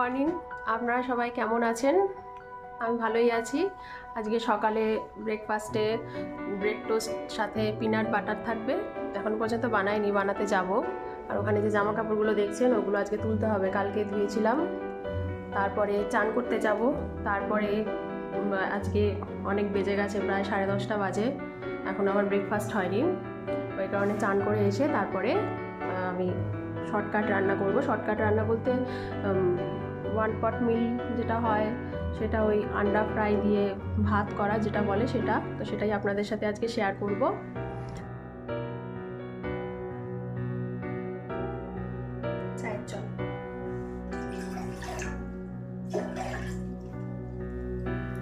Morning, আপনারা সবাই কেমন আছেন? আমি ভালোই আছি। আজকে সকালে ব্রেকফাস্টে ব্রেড টোস্ট সাথে পিনাট বাটার থাকবে। এখন পর্যন্ত বানাইনি, বানাতে যাব। আর ওখানে যে জামা কাপড়গুলো দেখছেন ওগুলো আজকে তুলতে হবে, কালকে ধুয়েছিলাম। তারপরে চান করতে যাব। তারপরে আজকে অনেক বেজে গেছে, প্রায় 10:30 বাজে, এখন আমার ব্রেকফাস্ট হয়নি। ওই কারণে চান করে এসে তারপরে আমি শর্টকাট রান্না করব। শর্টকাট রান্না বলতে 1 পট মিল যেটা হয় সেটা ওই আন্ডা ফ্রাই দিয়ে ভাত করা যেটা বলে সেটা, তো সেটাই আপনাদের সাথে আজকে শেয়ার করব।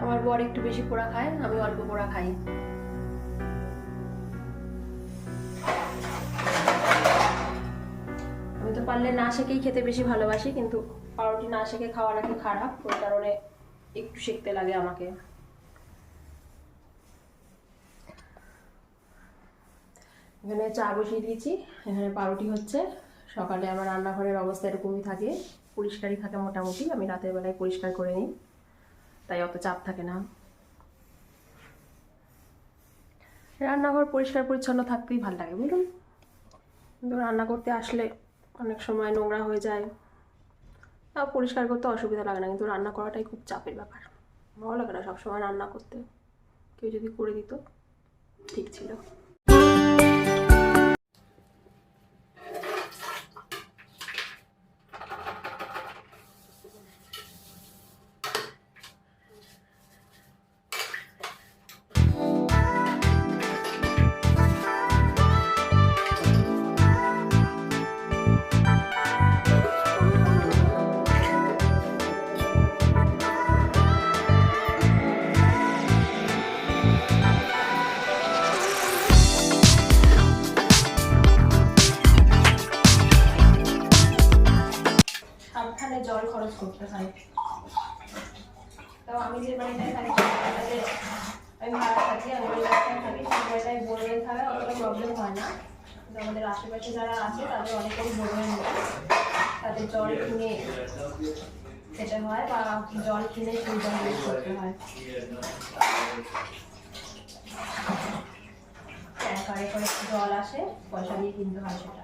আমার বর একটু বেশি পোড়া খায়, আমি অল্প পোড়া খাই। আমি তো পারলে না শেখেই খেতে বেশি ভালোবাসি, কিন্তু পাউরুটি না শেখে খাওয়া নাকি খারাপ, ওই কারণে একটু শিখতে লাগে আমাকে। এখানে চা বসিয়ে দিয়েছি, এখানে পাউরুটি হচ্ছে। সকালে আমার রান্নাঘরের অবস্থা এরকমই থাকে, পরিষ্কারই থাকে মোটামুটি। আমি রাতের বেলায় পরিষ্কার করে নিই, তাই অত চাপ থাকে না। রান্নাঘর পরিষ্কার পরিচ্ছন্ন থাকতেই ভালো লাগে বলুন, কিন্তু রান্না করতে আসলে অনেক সময় নোংরা হয়ে যায়। তাও পরিষ্কার করতে অসুবিধা লাগে না, কিন্তু রান্না করাটাই খুব চাপের ব্যাপার। ভালো লাগে না সবসময় রান্না করতে, কেউ যদি করে দিত ঠিক ছিল। জল খরচ করতে হয়। তো আমি যে বাড়িটায় থাকি, আমি ভাড়া থাকি, আমি বাড়িটায় থাকি, সেই বাড়িটায় বোরওয়েল থাকা অতটা প্রবলেম হয় না। কিন্তু আমাদের আশেপাশে যারা আছে তাদের অনেকেরই বোরওয়েল নেই, তাদের জল কিনে খেতে হয় বা জল কিনে সেই জল ইউজ করতে হয়। ট্যাঙ্কারে করে জল আসে, পয়সা দিয়ে কিনতে হয় সেটা।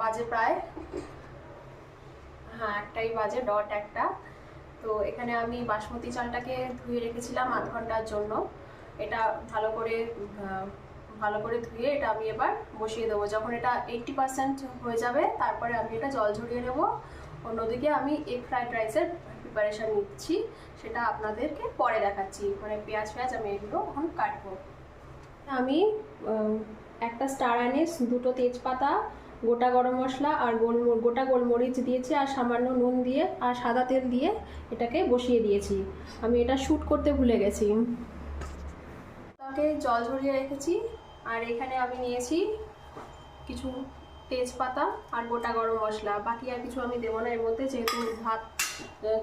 বাজে প্রায়, হ্যাঁ একটাই বাজে, ডট একটা। তো এখানে আমি বাসমতি চালটাকে ধুয়ে রেখেছিলাম আধ ঘন্টার জন্য। এটা ভালো করে ধুয়ে এটা আমি এবার বসিয়ে দেবো। যখন এটা 80% হয়ে যাবে তারপরে আমি এটা জল ঝরিয়ে নেবো। অন্যদিকে আমি এগ ফ্রাইড রাইসের প্রিপারেশান নিচ্ছি, সেটা আপনাদেরকে পরে দেখাচ্ছি। মানে পেঁয়াজ আমি এগুলো এখন কাটবো। আমি একটা স্টার অ্যানিস, 2টো তেজপাতা, গোটা গরম মশলা আর গোটা গোলমরিচ দিয়েছি, আর সামান্য নুন দিয়ে আর সাদা তেল দিয়ে এটাকে বসিয়ে দিয়েছি। আমি এটা শ্যুট করতে ভুলে গেছি। তাকে জল ঝরিয়ে রেখেছি, আর এখানে আমি নিয়েছি কিছু তেজপাতা আর গোটা গরম মশলা। বাকি আর কিছু আমি দেবো না এর মধ্যে, যেহেতু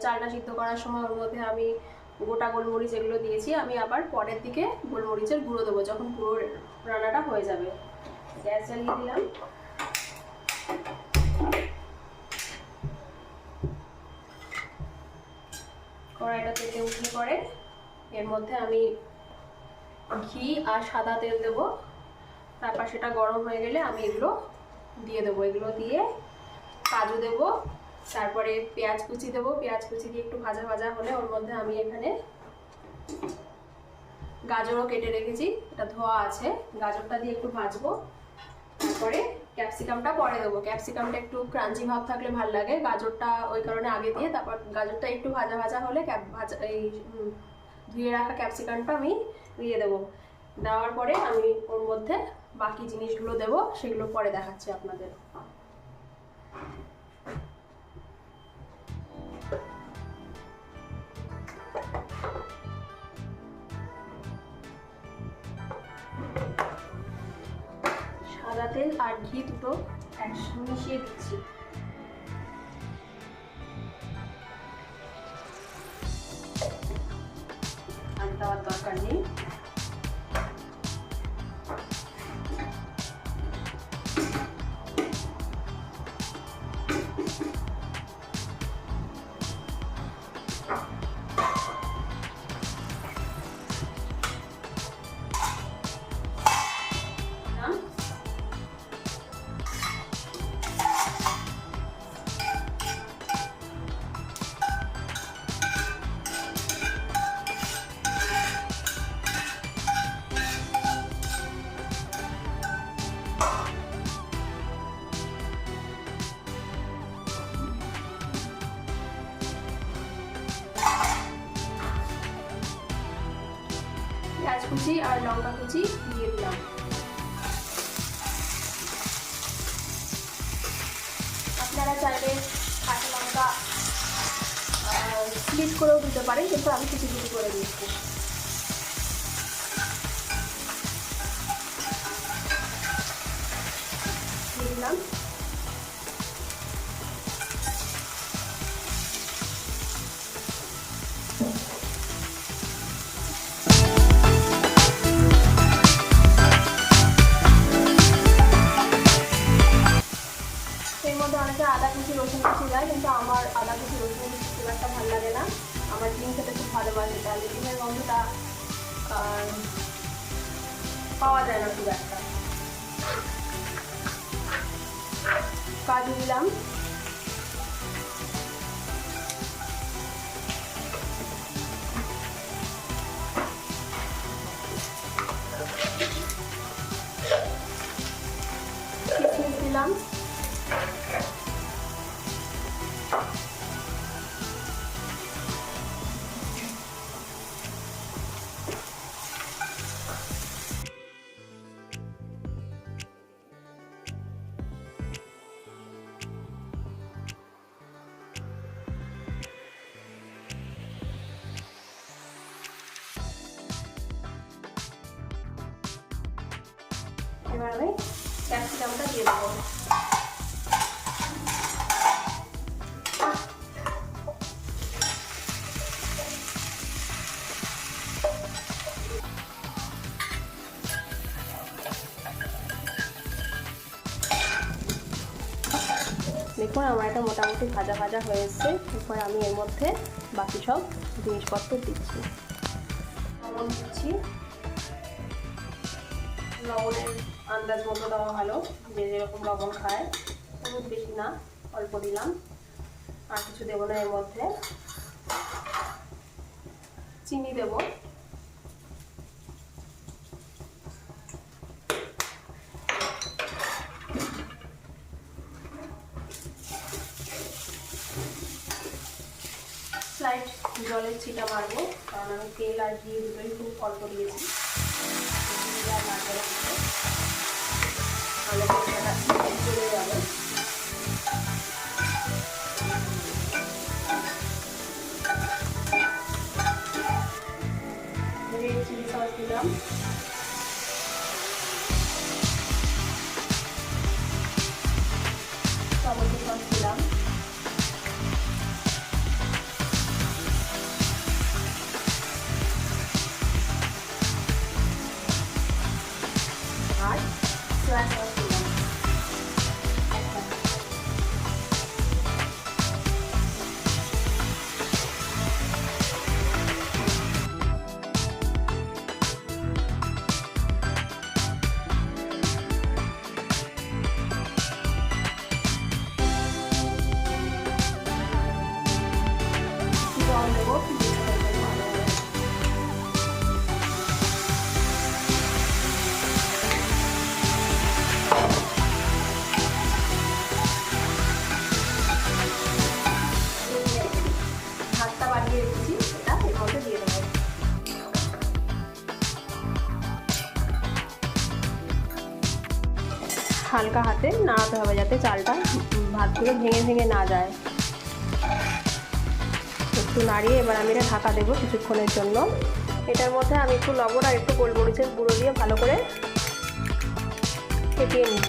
চালটা সিদ্ধ করার সময় ওর মধ্যে আমি গোটা গোলমরিচ এগুলো দিয়েছি। আমি আবার পরের দিকে গোলমরিচের গুঁড়ো দেবো যখন পুরো রান্নাটা হয়ে যাবে। গ্যাস জ্বালিয়ে দিলাম। কড়াইটা থেকে উঠলে পরে এর মধ্যে আমি ঘি আর সাদা তেল দেব। তারপর সেটা গরম হয়ে গেলে আমি এগুলো দিয়ে দেবো। এগুলো দিয়ে কাজু দেব, তারপরে পেঁয়াজ কুচি দেবো। পেঁয়াজ কুচি দিয়ে একটু ভাজা ভাজা হলে ওর মধ্যে আমি এখানে গাজরও কেটে রেখেছি, এটা ধোয়া আছে, গাজরটা দিয়ে একটু ভাজবো। তারপরে ক্যাপসিকামটা পরে দেবো। ক্যাপসিকামটা একটু ক্রাঞ্চি ভাব থাকলে ভাল লাগে, গাজরটা ওই কারণে আগে দিয়ে, তারপর গাজরটা একটু ভাজা ভাজা হলে এই ধুয়ে রাখা ক্যাপসিকামটা আমি দিয়ে দেবো। দেওয়ার পরে আমি ওর মধ্যে বাকি জিনিসগুলো দেবো, সেগুলো পরে দেখাচ্ছি আপনাদের। সাদা তেল আর ঘি দুটো একসঙ্গে মিশিয়ে দিচ্ছি। কুচি আর লঙ্কা কুচি দিয়ে দিলাম। আপনারা চাইলে কাঁচা লঙ্কা স্লিট করেও দিতে পারেন, কিন্তু আমি কুচি কুচি করে দিচ্ছি। দিয়ে দিলাম। এর মধ্যে অনেকে আদা কুচি রসুন কুচি দেয়, কিন্তু আমার আদা কুচি রসুন কুচি খুব একটা ভালো লাগে না। আমার ডিম খেতে খুব ভালোবাসে, তাহলে ডিমের গন্ধটা পাওয়া যায় না খুব একটা। কাজু দিলাম, কিশমিশ দিলাম, এবার আমি ক্যাপসিকামটা দিয়ে দেবো। দেখুন আমার এটা মোটামুটি ভাজা ভাজা হয়ে এসছে। এরপর আমি এর মধ্যে বাকি সব জিনিসপত্র দিচ্ছি। লবণ দিচ্ছি, লবণের আন্দাজ মতো দেওয়া ভালো, যে যেরকম লবণ খায়, খুব বেশি না, অল্প দিলাম। আর কিছু দেবো না এর মধ্যে। চিনি দেবো, স্লাইড জলের ছিটা মারবো, কারণ আমি তেল আর ঘি দুটোই খুব অল্প দিয়েছি। চলে যাবে। রেড চিলি সস দিলাম, টমেটো সস দিলাম, আর সোয়া সস দিলাম। জল দেবো, ভাতটা বানিয়ে রেখেছি, এটা এর মধ্যে দিয়ে দেবো। হালকা হাতে নাড়াতে হবে, যাতে চালটা ভাতগুলো ভেঙে ভেঙে না যায়। একটু নাড়িয়ে এবার আমি এটা ঢাকা দেবো কিছুক্ষণের জন্য। এটার মধ্যে আমি একটু লবণ আর একটু গোলমরিচের গুঁড়ো দিয়ে ভালো করে ফেটিয়ে নিই।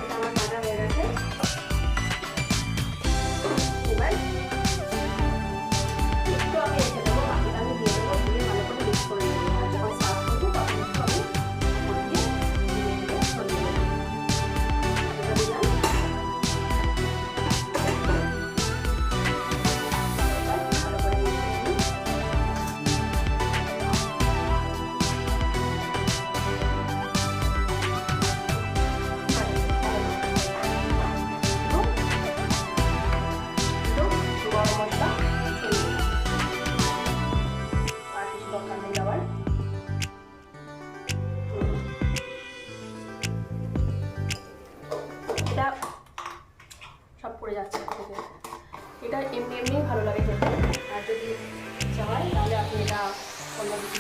এটা আমার ভাজা হয়ে গেছে। এবার একটু আমি রেখে দেবো, বাকিটা আমি দিয়ে দেবো, দিয়ে ভালো করে মিক্স করে নেবো। আর যখন সার্ভ করবো তখন একটু আমি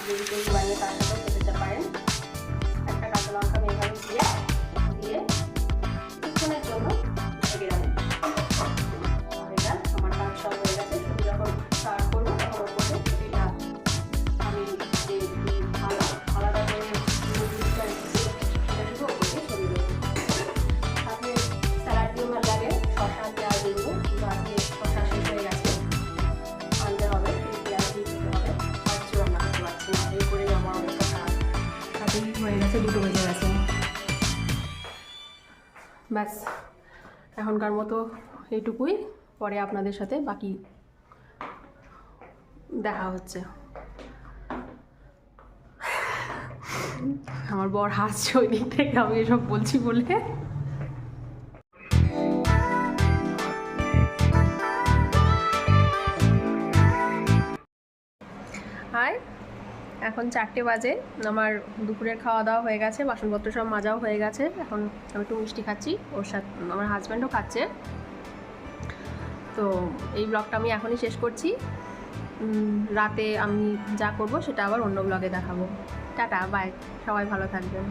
গ্রেভি টেভি বানিয়ে তার সাথেও খেতে দিতে পারেন। একটা কাঁচা লঙ্কা আমি এভাবে দিয়ে কিছুক্ষণের জন্য ঢেকে রাখবেন। এটা আমার কাজ সব হয়ে গেছে। শুধু যখন সার্ভ করবো তখন ওপরে এটা আমি যে আলাদা করে নুডলসটা রেখেছি সেটা শুধু ওপরে ছড়িয়ে দেবো। সাথে স্যালাড দিয়েও ভালো লাগে, শসা পেঁয়াজ এগুলো, কিন্তু আজকে শসা শেষ হয়ে গেছে, আনতে হবে, পেঁয়াজ দিয়ে খেতে হবে। ভাবছি রান্না করতে পারছি না, এই করে আমার অবস্থা খারাপ। তাতেই হয়ে গেছে, 2টো বেজে গেছে। ব্যাস এখনকার মতো এইটুকুই, পরে আপনাদের সাথে বাকি দেখা হচ্ছে। আমার বর হাসছে ওই দিক থেকে আমি এসব বলছি বলে। হাই, এখন 4টে বাজে, আমার দুপুরের খাওয়া দাওয়া হয়ে গেছে, বাসনপত্র সব মাজাও হয়ে গেছে। এখন আমি একটু মিষ্টি খাচ্ছি, ওর সাথে আমার হাজব্যান্ডও খাচ্ছে। তো এই ব্লগটা আমি এখনই শেষ করছি। রাতে আমি যা করব সেটা আবার অন্য ব্লগে দেখাবো। টাটা, বাই, সবাই ভালো থাকবেন।